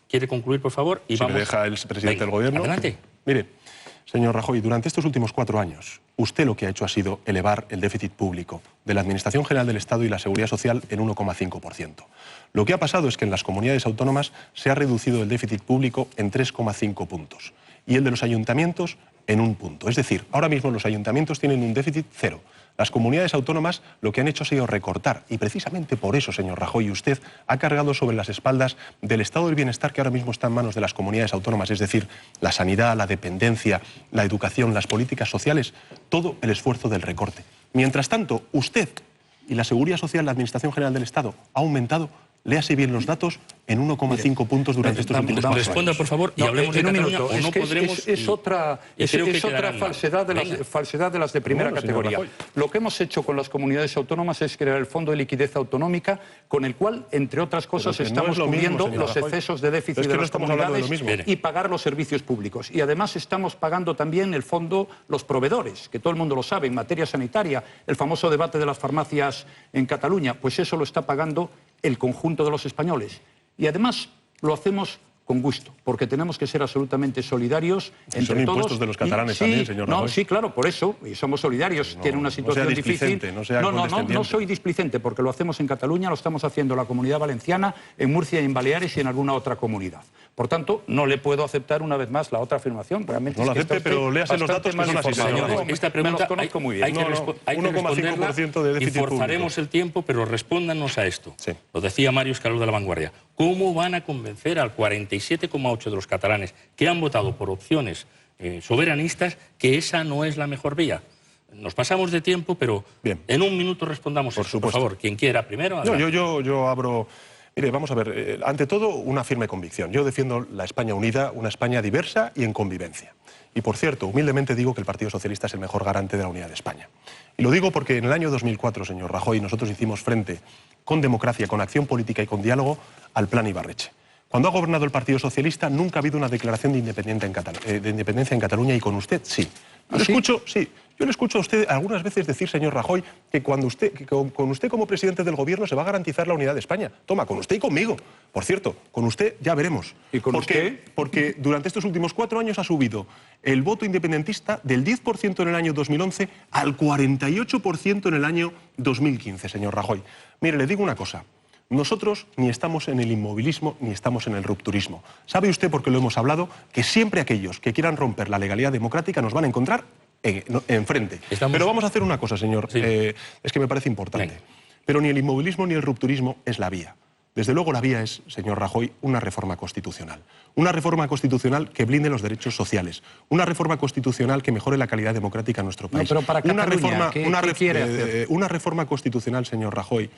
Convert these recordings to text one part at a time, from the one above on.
¿Quiere concluir, por favor? Y si vamos... me deja el presidente del Gobierno. Adelante. Mire, señor Rajoy, durante estos últimos 4 años, usted lo que ha hecho ha sido elevar el déficit público de la Administración General del Estado y la Seguridad Social en 1,5%. Lo que ha pasado es que en las comunidades autónomas se ha reducido el déficit público en 3,5 puntos y el de los ayuntamientos en 1 punto. Es decir, ahora mismo los ayuntamientos tienen un déficit cero. Las comunidades autónomas lo que han hecho ha sido recortar y precisamente por eso, señor Rajoy, usted ha cargado sobre las espaldas del estado del bienestar que ahora mismo está en manos de las comunidades autónomas, es decir, la sanidad, la dependencia, la educación, las políticas sociales, todo el esfuerzo del recorte. Mientras tanto, usted y la Seguridad Social, la Administración General del Estado, ha aumentado, léase bien los datos, en 1,5 puntos durante estos últimos 4 años. Responda, por favor, y hablemos de Cataluña, o no podremos... Es otra falsedad de las de primera categoría. Lo que hemos hecho con las comunidades autónomas es crear el Fondo de Liquidez Autonómica, con el cual, entre otras cosas, estamos cubriendo los excesos de déficit de las comunidades y pagar los servicios públicos. Y además estamos pagando también el fondo, los proveedores, que todo el mundo lo sabe, en materia sanitaria, el famoso debate de las farmacias en Cataluña, pues eso lo está pagando el conjunto de los españoles. Y además lo hacemos con gusto, porque tenemos que ser absolutamente solidarios entre todos. Son impuestos de los catalanes también, señor Rajoy. Sí, claro, por eso, y somos solidarios. Tiene una situación difícil. No soy displicente, porque lo hacemos en Cataluña, lo estamos haciendo en la Comunidad Valenciana, en Murcia y en Baleares y en alguna otra comunidad. Por tanto, no le puedo aceptar una vez más la otra afirmación. Realmente no la acepte, pero léase los datos que son así. Esta pregunta hay que responderla y forzaremos el tiempo, pero respóndanos a esto. Sí. Lo decía Mario Escaló de La Vanguardia. ¿Cómo van a convencer al 47,8% de los catalanes que han votado por opciones soberanistas que esa no es la mejor vía? Nos pasamos de tiempo, pero bien, en 1 minuto respondamos por favor. Quien quiera primero. Yo abro... Mire, vamos a ver, ante todo, una firme convicción. Yo defiendo la España unida, una España diversa y en convivencia. Y, por cierto, humildemente digo que el Partido Socialista es el mejor garante de la unidad de España. Y lo digo porque en el año 2004, señor Rajoy, nosotros hicimos frente, con democracia, con acción política y con diálogo, al Plan Ibarretxe. Cuando ha gobernado el Partido Socialista, nunca ha habido una declaración de independencia en Cataluña, y con usted, sí. Yo le escucho a usted algunas veces decir, señor Rajoy, que con usted como presidente del Gobierno se va a garantizar la unidad de España. Toma, con usted y conmigo. Por cierto, con usted ya veremos. ¿Y con usted? Porque durante estos últimos 4 años ha subido el voto independentista del 10% en el año 2011 al 48% en el año 2015, señor Rajoy. Mire, le digo una cosa. Nosotros ni estamos en el inmovilismo ni estamos en el rupturismo. ¿Sabe usted, porque lo hemos hablado, que siempre aquellos que quieran romper la legalidad democrática nos van a encontrar enfrente? Pero vamos a hacer una cosa, señor, es que me parece importante. Venga. Pero ni el inmovilismo ni el rupturismo es la vía. Desde luego la vía es, señor Rajoy, una reforma constitucional. Una reforma constitucional que blinde los derechos sociales. Una reforma constitucional que mejore la calidad democrática en nuestro país. No, pero para Cataluña, ¿qué quiere hacer? Una reforma constitucional, señor Rajoy,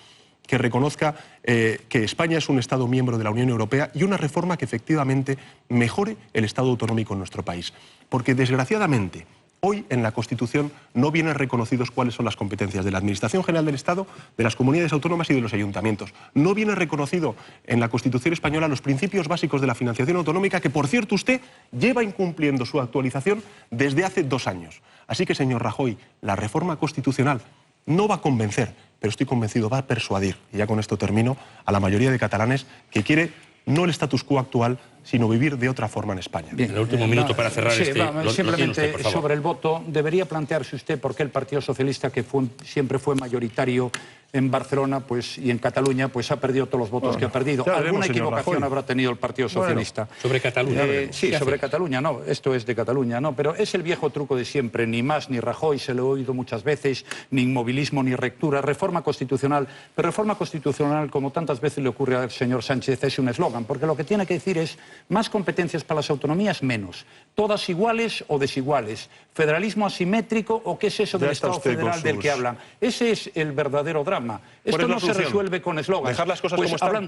que reconozca que España es un Estado miembro de la Unión Europea, y una reforma que efectivamente mejore el Estado autonómico en nuestro país. Porque, desgraciadamente, hoy en la Constitución no vienen reconocidos cuáles son las competencias de la Administración General del Estado, de las comunidades autónomas y de los ayuntamientos. No viene reconocido en la Constitución española los principios básicos de la financiación autonómica, que, por cierto, usted lleva incumpliendo su actualización desde hace 2 años. Así que, señor Rajoy, la reforma constitucional no va a convencer, pero estoy convencido, va a persuadir, y ya con esto termino, a la mayoría de catalanes que quiere no el status quo actual, sino vivir de otra forma en España. Bien, el último minuto para cerrar simplemente usted, sobre el voto, debería plantearse usted por qué el Partido Socialista, que siempre fue mayoritario en Barcelona y en Cataluña, pues ha perdido todos los votos que ha perdido. Alguna equivocación habrá tenido el Partido Socialista. Sobre Cataluña. Sí, sobre Cataluña, no. Esto es de Cataluña, no. Pero es el viejo truco de siempre. Ni más ni Rajoy, se lo he oído muchas veces, ni inmovilismo ni rectura. Reforma constitucional. Pero reforma constitucional, como tantas veces le ocurre al señor Sánchez, es un eslogan. Porque lo que tiene que decir es más competencias para las autonomías, menos. Todas iguales o desiguales. Federalismo asimétrico, o qué es eso del Estado federal del que hablan. Ese es el verdadero drama. Esto no se resuelve con eslogans. Dejar las cosas como están.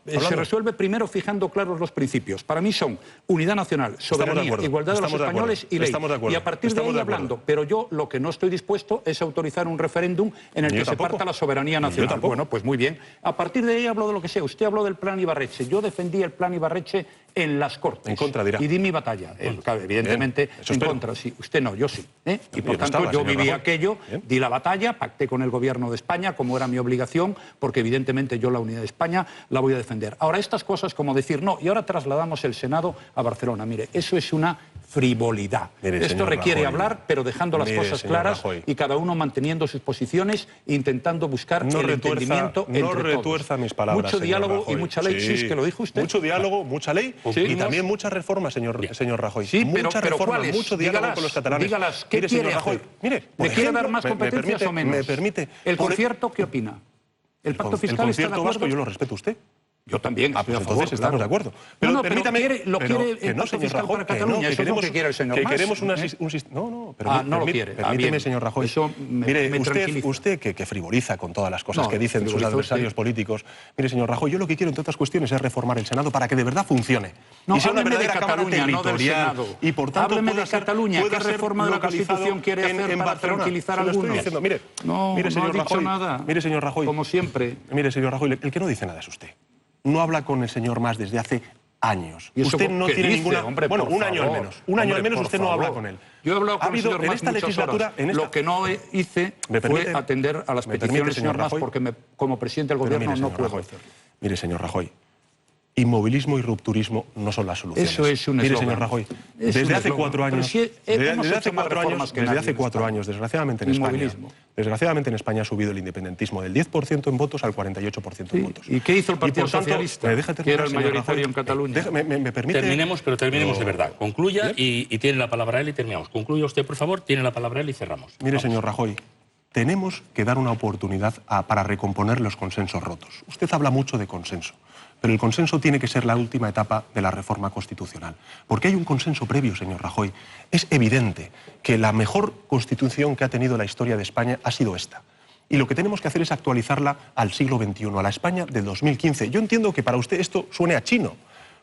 Se resuelve primero fijando claros los principios. Para mí son unidad nacional, soberanía, igualdad de los españoles y ley. Y a partir de ahí hablando. Pero yo lo que no estoy dispuesto es autorizar un referéndum en el que se parta la soberanía nacional. Bueno, pues muy bien. A partir de ahí hablo de lo que sea. Usted habló del Plan Ibarretxe. Yo defendí el Plan Ibarretxe en las Cortes. En contra, dirá. Y di mi batalla. Evidentemente, en contra, sí. Usted no, yo sí. Y por tanto, yo viví aquello, di la batalla, pacté con el Gobierno de España, como era mi obligación, porque evidentemente yo la unidad de España la voy a defender. Ahora, estas cosas como decir, no, y ahora trasladamos el Senado a Barcelona. Mire, eso es una frivolidad. Mire, esto requiere hablar, pero dejando las cosas claras y cada uno manteniendo sus posiciones e intentando buscar el entendimiento entre todos. No retuerza mis palabras, mucho diálogo y mucha ley, sí, es que lo dijo usted. Mucho diálogo, mucha ley y también muchas reformas, señor Rajoy. Sí, muchas pero reformas, ¿cuáles? mucho diálogo con los catalanes. Dígalas, ¿qué quiere hacer? Mire, ¿Le quiere dar más competencias o menos? Me permite. ¿El concierto qué opina? ¿El pacto fiscal está de acuerdo? Vasco yo lo respeto a usted. Yo también. Pues entonces estamos de acuerdo. Pero permítame, lo quiere el pacto fiscal para Cataluña. Eso es lo que quiere el señor Mas. Queremos un sistema. No, no lo quiere. Permíteme, señor Rajoy. Eso mire, usted que frivoliza con todas las cosas que dicen sus adversarios políticos. Mire, señor Rajoy, yo lo que quiero, entre otras cuestiones, es reformar el Senado para que de verdad funcione. Y sea una verdadera Cataluña, no del Senado. Y por tanto, hábleme de Cataluña. ¿Qué reforma de la Constitución quiere hacer para tranquilizar a algunos? Mire, señor Rajoy. Como siempre. Mire, señor Rajoy, el que no dice nada es usted. No habla con el señor Mas desde hace años. Usted no tiene ninguna... Bueno, un año al menos. Un año al menos usted no habla con él. Yo he hablado con el señor Mas muchas horas. Lo que no hice fue atender a las peticiones del señor Mas porque como presidente del Gobierno no puedo hacerlo. Mire, señor Rajoy, inmovilismo y rupturismo no son las soluciones. Eso es un Mire, señor Rajoy, desde hace 4 años, desgraciadamente en España ha subido el independentismo del 10% en votos al 48% en votos. ¿Y qué hizo el Partido Socialista? Que era el mayoritario en Cataluña. ¿Me permite? Terminemos de verdad. Concluya y tiene la palabra él y terminamos. Concluya usted, por favor, tiene la palabra él y cerramos. Mire, señor Rajoy, tenemos que dar una oportunidad para recomponer los consensos rotos. Usted habla mucho de consenso. Pero el consenso tiene que ser la última etapa de la reforma constitucional. Porque hay un consenso previo, señor Rajoy. Es evidente que la mejor constitución que ha tenido la historia de España ha sido esta. Y lo que tenemos que hacer es actualizarla al siglo XXI, a la España de 2015. Yo entiendo que para usted esto suene a chino,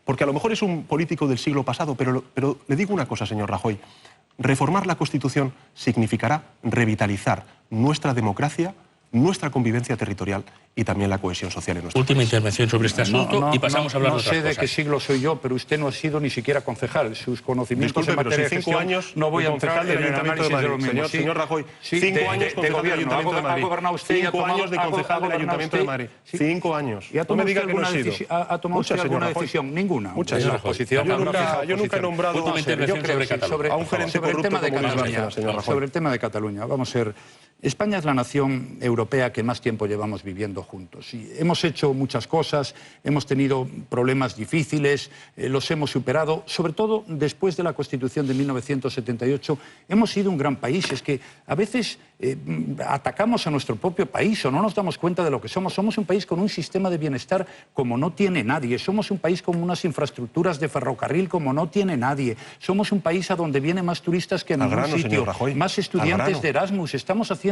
porque a lo mejor es un político del siglo pasado, pero le digo una cosa, señor Rajoy. Reformar la Constitución significará revitalizar nuestra democracia, nuestra convivencia territorial y también la cohesión social en nuestro Última país. intervención sobre este asunto y pasamos a hablar de otras cosas. No sé de qué siglo soy yo, pero usted no ha sido ni siquiera concejal. Sus conocimientos en materia de gestión, no voy a entrar en el análisis de lo mismo. Señor Rajoy, 5 años de gobierno. Ha gobernado usted y ha 5 años de concejal del Ayuntamiento de Madrid. 5 años. ¿Y ha tomado usted alguna decisión? Ninguna. Muchas gracias. Yo nunca he nombrado a un gerente corrupto como Luis Bárcenas, señor Rajoy. Sobre el tema de Cataluña, vamos a ver. España es la nación europea que más tiempo llevamos viviendo juntos. Y hemos hecho muchas cosas, hemos tenido problemas difíciles, los hemos superado, sobre todo después de la Constitución de 1978. Hemos sido un gran país. Es que a veces atacamos a nuestro propio país o no nos damos cuenta de lo que somos. Somos un país con un sistema de bienestar como no tiene nadie. Somos un país con unas infraestructuras de ferrocarril como no tiene nadie. Somos un país a donde vienen más turistas que en ningún sitio, más estudiantes de Erasmus. Estamos haciendo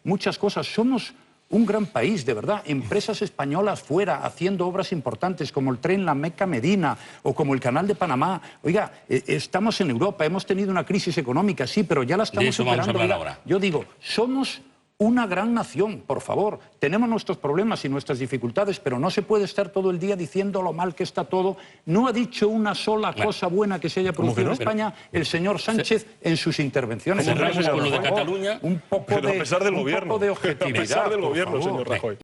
muchas cosas. Somos un gran país, de verdad. Empresas españolas fuera haciendo obras importantes como el tren La Meca-Medina o como el Canal de Panamá. Oiga, estamos en Europa, hemos tenido una crisis económica, sí, pero ya la estamos superando. Oiga, yo digo, somos una gran nación, por favor. Tenemos nuestros problemas y nuestras dificultades, pero no se puede estar todo el día diciendo lo mal que está todo. No ha dicho una sola cosa buena que se haya producido en España el señor Sánchez en sus intervenciones. Cerramos con lo de Cataluña. Un poco de objetividad. A pesar del gobierno, señor Rajoy.